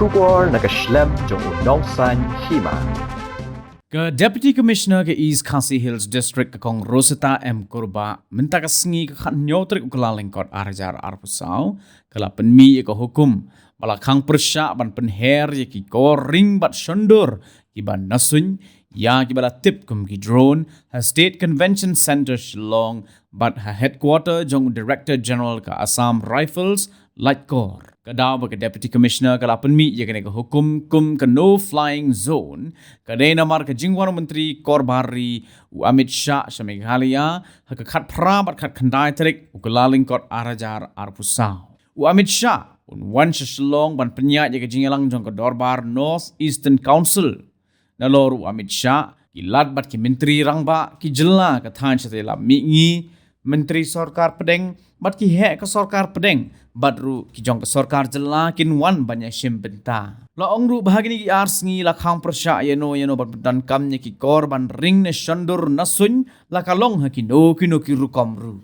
Shukor nakaslem jong unongsan Hima. Ke Deputy Commissioner ke East Khasi Hills District ke Kong Rosita M. Kurba minta ke sengi ke khat nyotrik ukelaling kot arajar arpusau kala penmi ke hukum balakang persya ban Pynher ye ki koring bat shondur ki ban nasun ya ki bala tip kum ki drone ha State Convention Center Shillong but ha headquarter jong Director General ke Assam Rifles Light Corps. Kadaw ke Deputy Commissioner kala penmi ye kene ke hukum kum ke no flying zone kadai Namar ke Jingwan Menteri Korbari Amit Shah Meghalaya ha ke khat pra bat khat khandai Tarik ukelaling kot arajar arpusau. Amit Shah wan Shillong ban penyat ye ke jingalang jong ke Dorbar North Eastern Council nalor Amit Shah ki lat bat ki menteri rangba ki jela ke than chatela mingi menteri sarkar pedeng bat ki he ke sarkar pedeng badru ki jong ke sarkar jela kin wan banyak sim benta la ongru bahagini ki ars ngi la khang persya yeno bat dan kam ki korban ring ne shandur nasun la kalong ha ki no ki rukom ru